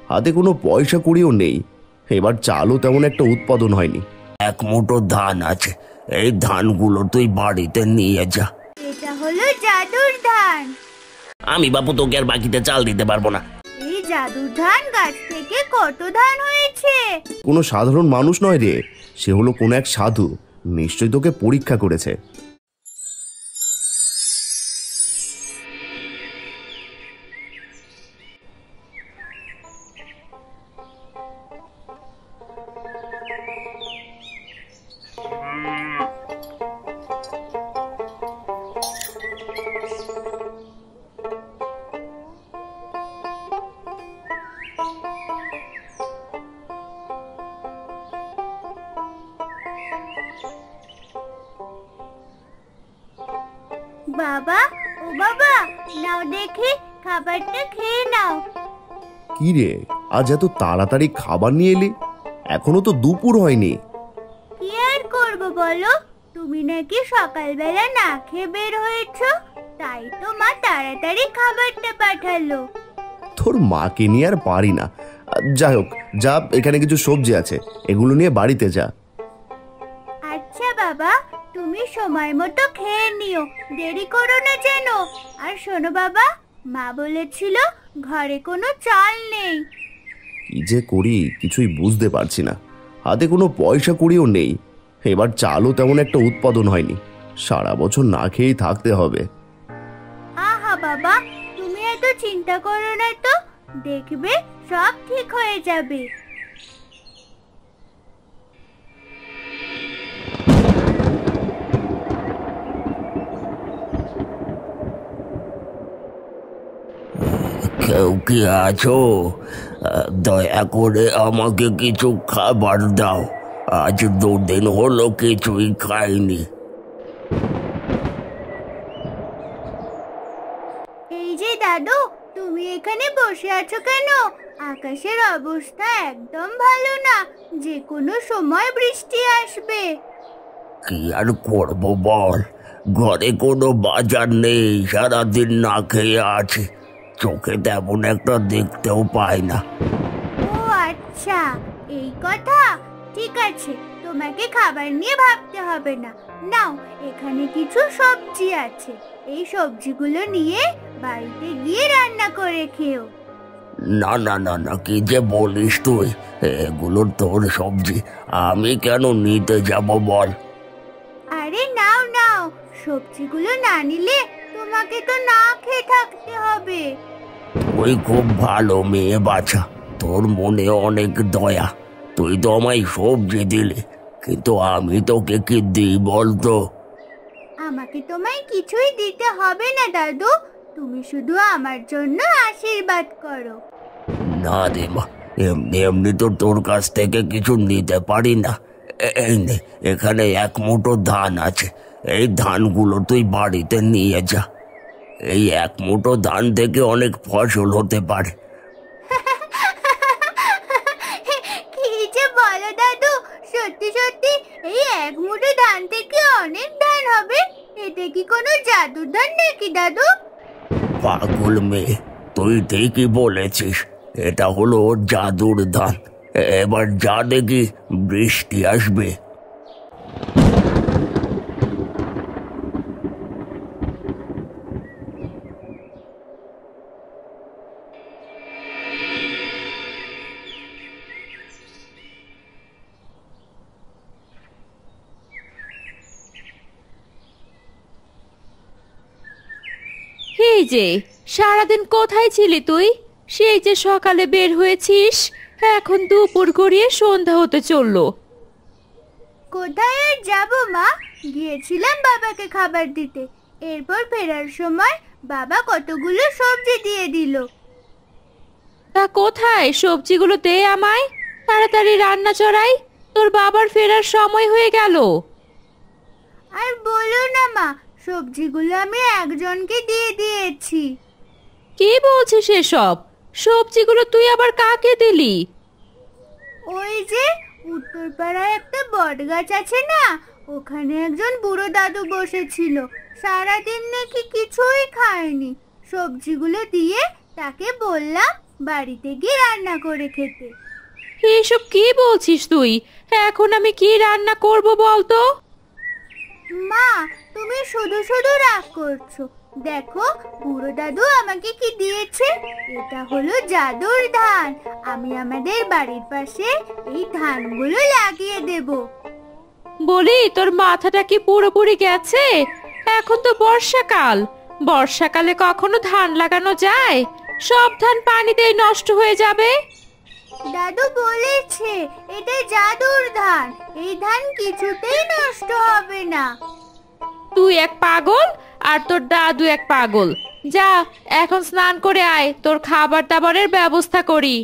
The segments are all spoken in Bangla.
হাতে কোনো পয়সা কড়িও নেই। এবার চালও তেমন একটা উৎপাদন হয়নি। এক মুঠো ধান আছে, এই ধানগুলো তুই বাড়িতে নিয়ে যা। এটা হলো জাদুর ধান। আমি বাপু তোকে আর বাকিতে চাল দিতে পারবো না। এই জাদুর ধান গাছ থেকে কত ধান হয়েছে? কোনো সাধারণ মানুষ নয় রে, সে হলো কোনো এক সাধু, নিশ্চয়ই তোকে পরীক্ষা করেছে। বাবা, ও বাবা, নাও দেখি খাবারটা খেয়ে নাও। কি রে, আজ এত তাড়াতাড়ি খাবার নিয়ে এলি? এখনো তো দুপুর হয়নি। কি আর করবো বলো, তুমি নাকি সকালবেলা না খেয়ে বের হয়েছো, তাই তো মা তাড়াতাড়ি খাবারটা পাঠালো। তোর মাকে নিয়ে আর পারি না। যাই হোক, যা, এখানে কিছু সবজি আছে, এগুলো নিয়ে বাড়িতে যা। আচ্ছা বাবা, তুমি সময় মতো খেয়ে নিও, দেরি করো না যেন। আর শোনো বাবা, মা বলেছিল ঘরে কোনো চাল নেই। কি যে করি কিছুই বুঝতে পারছি না। হাতে কোনো পয়সা কড়িও নেই। এবার চালও তেমন একটা উৎপাদন হয়নি। সারা বছর না খেয়েই থাকতে হবে। আহা বাবা, তুমি এত চিন্তা করো না তো, দেখবে সব ঠিক হয়ে যাবে। কেউ কি আছো? দয়া করে আমাকে কিছু খাবার দাও, আজ 2 দিন হলো কিছুই খাইনি। এই যে দাদু, তুমি এখানে বসে আছো কেন? আকাশের অবস্থা একদম ভালো না, যে কোনো সময় বৃষ্টি আসবে। কি আর করবো বল, ঘরে কোনো বাজার নেই, সারাদিন না খেয়ে আছি, চোখে তেমন একটা দেখতেও পাই না। ও আচ্ছা, এই কথা। ঠিক আছে, তোমাকে খাবার নিয়ে ভাবতে হবে না। নাও, এখানে কিছু সবজি আছে, এই সবজিগুলো নিয়ে বাড়িতে গিয়ে রান্না করে খেও। না না না না, কি যে বলিস তুই, এগুলো তোর সবজি, আমি কেন নিতে যাব বল? আরে নাও নাও, সবজিগুলো না নিলে তোমাকে তো না খেয়ে থাকতে হবে। তুই খুব ভালো মেয়ে বাছা, তোর মনে অনেক দয়া, তুই তো আমায় সবজি দিলি, কিন্তু আমি তোকে কি দিই বলতো? আমাকে তোমায় কিছুই দিতে হবে না দাদু, তুমি শুধু আমার জন্য আশীর্বাদ করো। না রে মা, এমনি এমনি তো তোর কাছ থেকে কিছু নিতে পারি না। এই নে, এখানে 1 মুঠো ধান আছে, এই ধানগুলো তুই বাড়িতে নিয়ে যা। এই 1 মুঠো ধান থেকে অনেক ফসল হতে পারে। কি যে বলো দাদু, সত্যি সত্যি এই 1 মুঠো ধান থেকে অনেক ধান হবে? এতে কি কোনো জাদুর ধান নাকি দাদু? পাগল মেয়ে, তুই ঠিকই বলেছিস, এটা হলো জাদুর ধান। এবার যা দেখি বৃষ্টি আসবে। এই যে, সারাদিন কোথায় ছিলি তুই? সেই যে সকালে বের হয়েছিস, এখন দুপুর গড়িয়ে সন্ধ্যা হতে চললো। কোথায় আর যাবো মা, গিয়েছিলাম বাবাকে খাবার দিতে। এরপর ফেরার সময় বাবা কতগুলো সবজি দিয়ে দিল। তা কোথায় সবজিগুলো? দে আমায়, তাড়াতাড়ি রান্না চড়াই, তোর বাবার ফেরার সময় হয়ে গেল। আর বলো না মা, সবজিগুলো আমি একজনকে দিয়ে দিয়েছি। কি বলছিস এসব? সবজিগুলো তুই আবার কাকে দিলি? ওই যে উত্তরপাড়ায় একটা বট গাছ আছে না, ওখানে একজন বুড়ো দাদু বসেছিল, সারাদিন নাকি কিছুই খায়নি। সবজিগুলো দিয়ে তাকে বললাম বাড়িতে গিয়ে রান্না করে খেতে। এসব কি বলছিস তুই? এখন আমি কি রান্না করব বলতো? মা, তুমি শুধু শুধু রাগ করছো। দেখো বুড়ো দাদু আমাকে কি দিয়েছে। এটা হলো জাদুর ধান। আমি আমাদের বাড়ির পাশে এই ধানগুলো লাগিয়ে দেব। বলি, তোর মাথাটা কি পুরোপুরি গেছে? এখন তো বর্ষাকাল, বর্ষাকালে কখনো ধান লাগানো যায়? সব ধান পানিতেই নষ্ট হয়ে যাবে। দাদু বলেছে এটা জাদুর ধান, এই ধান কিছুতেই নষ্ট হবে না। তুই এক পাগল আর তোর দাদু এক পাগল। যা, এখন স্নান করে আয়, তোর খাবার দাবারের ব্যবস্থা করি।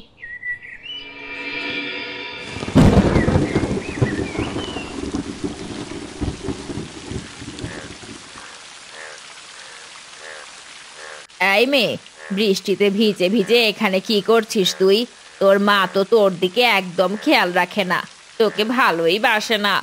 এই মেয়ে, বৃষ্টিতে ভিজে ভিজে এখানে কি করছিস তুই? তোর মা তো তোর দিকে একদম খেয়াল রাখে না, তোকে ভালোই বাসে না।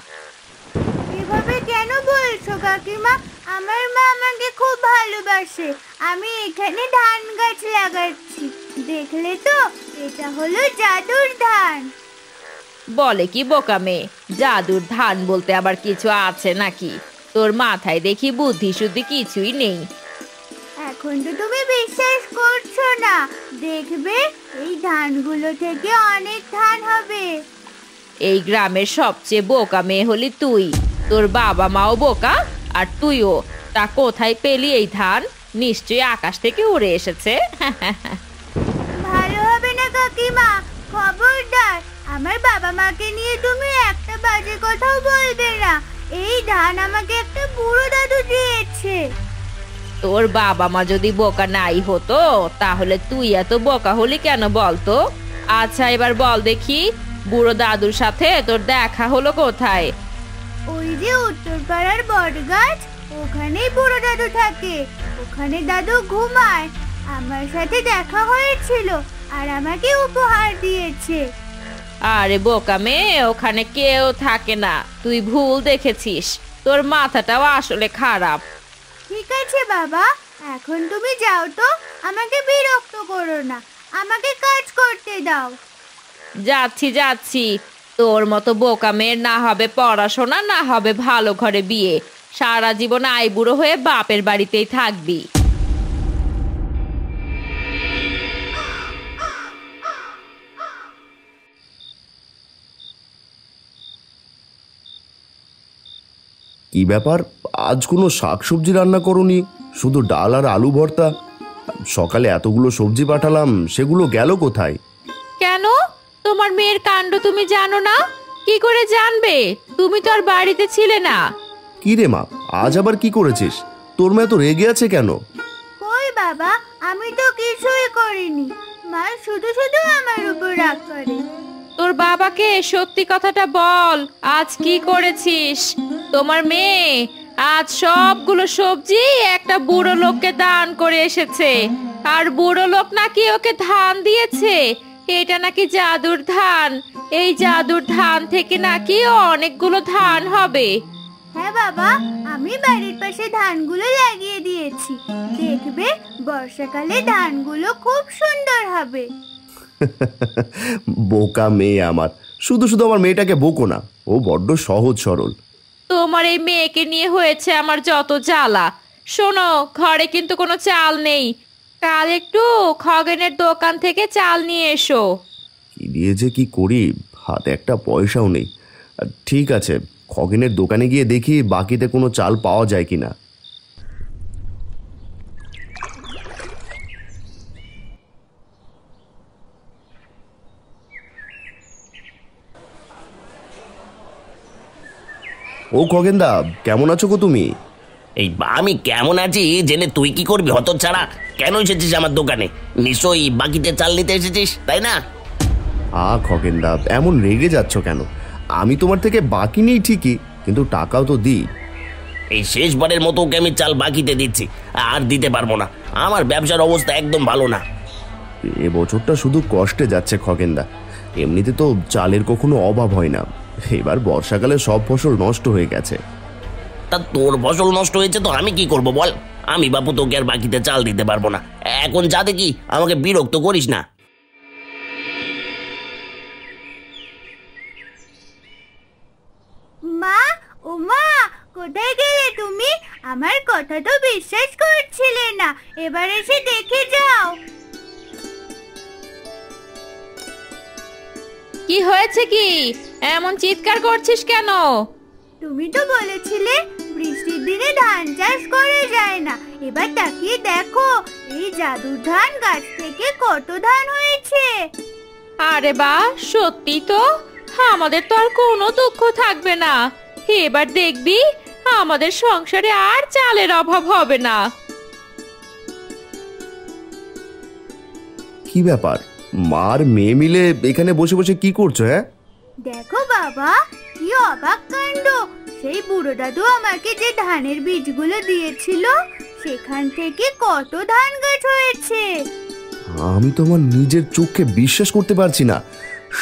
এভাবে কেন বলছো কাকিমা? আমার মা আমাকে খুব ভালোবাসে। আমি এখানে ধান গাছ লাগাচ্ছি, দেখলে তো এটা হলো জাদুর ধান। বলে কি বোকা মেয়ে, জাদুর ধান বলতে আবার কিছু আছে নাকি? তোর মাথায় দেখি বুদ্ধি শুদ্ধি কিছুই নেই। এখন তো তুমি বিশ্বাস করছো না, দেখবে এই ধানগুলো থেকে অনেক ধান হবে। এই গ্রামের সবচেয়ে বোকা মেয়ে হলি তুই। তোর বাবা মাও বোকা আর তুইও। তা কোথায় পেলি এই ধান? নিশ্চয়ই আকাশ থেকে উড়ে এসেছে। ভালো হবে না কাকিমা, খবরদার। আমার বাবা মাকে নিয়ে তুমি একটা বাজে কথাও বলবে না। এই ধান আমাকে একটা বুড়ো দাদু দিয়েছে। তোর বাবা মা যদি বোকা নাই হতো তাহলে তুই এত বোকা হলি কেন বলতো? আচ্ছা এবার বল দেখি, বুড়ো দাদুর সাথে তোর দেখা হলো কোথায়? ওই যে উত্তর পাড়ার বট গাছ, ওখানেই বুড়ো দাদু থাকে। ওখানে দাদু ঘুমায়। আমার সাথে দেখা হয়েছিল আর আমাকে উপহার দিয়েছে। আরে বোকা মেয়ে, ওখানে কেউ থাকে না, তুই ভুল দেখেছিস। তোর মাথাটাও আসলে খারাপ। ঠিক আছে বাবা, এখন তুমি যাও তো, আমাকে বিরক্ত করো না, আমাকে কাজ করতে দাও। যাচ্ছি যাচ্ছি। তোর মতো বোকা মেয়ের না হবে পড়াশোনা, না হবে ভালো ঘরে বিয়ে। সারা জীবন আইবুড়ো হয়ে বাপের বাড়িতেই থাকবি। কি ব্যাপার, আজ কোনো শাকসবজি রান্না করনি, শুধু ডাল আর আলু ভর্তা? সকালে এতগুলো সবজি পাঠালাম, সেগুলো গেল কোথায়? কেন, তোমার মেয়ের কাণ্ড তুমি জানো না? কি করে জানবে? তুমি তো আর বাড়িতে ছিলে না। কি রে মা, আজ আবার কি করেছিস? তোর মেয়ে তো রেগে আছে কেন? কই বাবা, আমি তো কিছুই করিনি। মা শুধু শুধু আমার উপর রাগ করে। তোর বাবাকে সত্যি কথাটা বল, আজ কি করেছিস? তোমার মেয়ে আজ সবগুলো সবজি একটা বুড়ো লোককে দান করে এসেছে, আর বুড়ো লোক নাকি ওকে ধান দিয়েছে। এটা নাকি জাদুর ধান। এই জাদুর ধান থেকে নাকি অনেকগুলো ধান হবে। হ্যাঁ বাবা, আমি বাড়ির পাশে ধানগুলো লাগিয়ে দিয়েছি। দেখবে বর্ষাকালে ধানগুলো খুব সুন্দর হবে। বোকা মেয়ে আমার, শুধু শুধু আমার মেয়েটাকে বকো না, ও বড্ড সহজ সরল। তোমার এই মেয়েকে নিয়ে হয়েছে আমার যত জ্বালা। শোনো, ঘরে কিন্তু কোনো চাল নেই। কাল একটু খগেনের দোকান থেকে চাল নিয়ে এসো। কি দিয়ে যে কি করি, হাতে একটা পয়সাও নেই। ঠিক আছে, খগেনের দোকানে গিয়ে দেখি বাকিতে কোনো চাল পাওয়া যায় কিনা। ও খগেনদা, কেমন আছো গো তুমি? এই আমি কেমন আছি জেনে তুই কি করবি হতচ্ছাড়া? কেন এসেছিস আমার দোকানে? নিশ্চয়ই বাকিতে চাল নিতে এসেছিস, তাই না? খগেনদা, এমন রেগে যাচ্ছ কেন? আমি তোমার থেকে বাকি নেই ঠিকই, কিন্তু টাকাও তো দিই। এই শেষবারের মতো ওকে আমি চাল বাকিতে দিচ্ছি, আর দিতে পারবো না। আমার ব্যবসার অবস্থা একদম ভালো না। এ বছরটা শুধু কষ্টে যাচ্ছে খগেনদা। এমনিতে তো চালের কখনো অভাব হয় না, এবার বর্ষাকালে সব ফসল নষ্ট হয়ে গেছে। তা তোর ফসল নষ্ট হয়েছে তো আমি কি করব বল? আমি বাপু তোকে আর বাকিতে চাল দিতে পারবো না। এখন যা দেখি, আমাকে বিরক্ত করিস না। আমার কথা তো বিশ্বাস করছিলে না, এবার এসে দেখে যাও। কি হয়েছে, কি এমন চিৎকার করছিস কেন? তুমি তো বলেছিলে বৃষ্টির দিনে ধান চাষ করা যায় না, এবার তাকিয়ে দেখো এই জাদুর ধান গাছ থেকে কত ধান হয়েছে। আরে বাহ, সত্যি তো, আমাদের তো আর কোনো দুঃখ থাকবে না। এবার দেখবি আমাদের সংসারে আর চালের অভাব হবে না। কি ব্যাপার, মার মেয়ে মিলে এখানে বসে বসে কি করছো? হ্যাঁ, দেখো বাবা, কি অবাক কাণ্ড! সেই বুড়ো দাদু আমাকে যে ধানের বীজগুলো দিয়েছিল সেখান থেকে কত ধান গাছ হয়েছে। আমি তো আমার নিজের চোখে বিশ্বাস করতে পারছি না।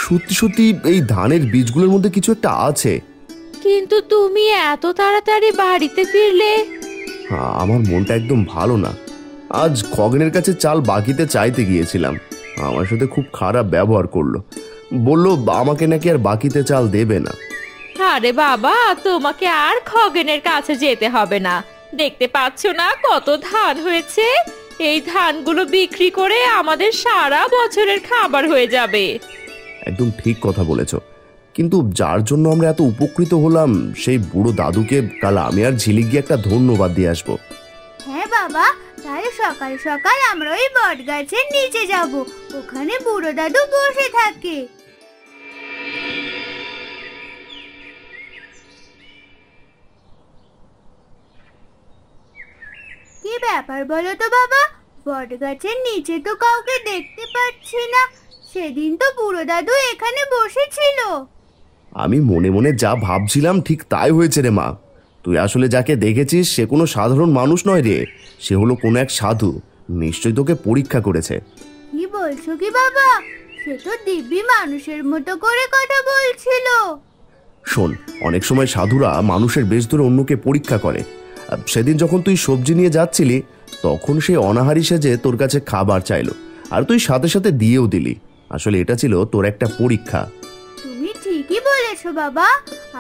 সত্যি সত্যি এই ধানের বীজগুলোর মধ্যে কিছু একটা আছে। কিন্তু তুমি এত তাড়াতাড়ি বাড়িতে ফিরলে? আমার মনটা একদম ভালো না। আজ খগেনের কাছে চাল বাকিতে চাইতে গিয়েছিলাম, আমার সাথে খুব খারাপ ব্যবহার করলো। বলল আমাকে নাকি আর বাকিতে চাল দেবে না। আরে বাবা, তোমাকে আর খগেনের কাছে যেতে হবে না। দেখতে পাচ্ছ না কত ধান হয়েছে? এই ধানগুলো বিক্রি করে আমাদের সারা বছরের খাবার হয়ে যাবে। একদম ঠিক কথা বলেছ, কিন্তু যার জন্য আমরা এত উপকৃত হলাম সেই বুড়ো দাদুকে কাল আমি আর ঝিলিক গিয়ে একটা ধন্যবাদ দিয়ে আসবো। হ্যাঁ বাবা, তাই সকাল সকাল আমরা ওই বট গাছের নিচে যাব, ওখানে বুড়ো দাদু বসে থাকে। কি ব্যাপার বলো তো বাবা, বট গাছের নিচে তো কাউকে দেখতে পাচ্ছি না। সেদিন তো বুড়ো দাদু এখানে বসেছিল। আমি মনে মনে যা ভাবছিলাম ঠিক তাই হয়েছে রে মা। তুই আসলে যাকে দেখেছিস সে কোনো সাধারণ মানুষ নয় রে, সে হলো কোনো এক সাধু। নিশ্চয়ই তোকে পরীক্ষা করেছে। কি বলছো কি বাবা? সে তো দিব্যি মানুষের মতো করে কথা বলছিল। শোন, অনেক সময় সাধুরা মানুষের বেশ ধরে অন্যকে পরীক্ষা করে। সেদিন যখন তুই সবজি নিয়ে যাচ্ছিলি তখন সে অনাহারি সেজে তোর কাছে খাবার চাইলো, আর তুই সাথে সাথে দিয়েও দিলি। আসলে এটা ছিল তোর একটা পরীক্ষা। তুমি ঠিকই বলেছো বাবা,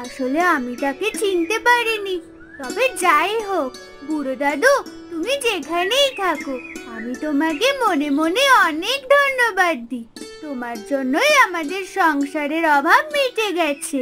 আসলে আমি তাকে চিনতে পারিনি। তবে যাই হোক বুড়ো দাদু, তুমি যেখানেই থাকো আমি তোমাকে মনে মনে অনেক ধন্যবাদ দিই। তোমার জন্যই আমাদের সংসারের অভাব মিটে গেছে।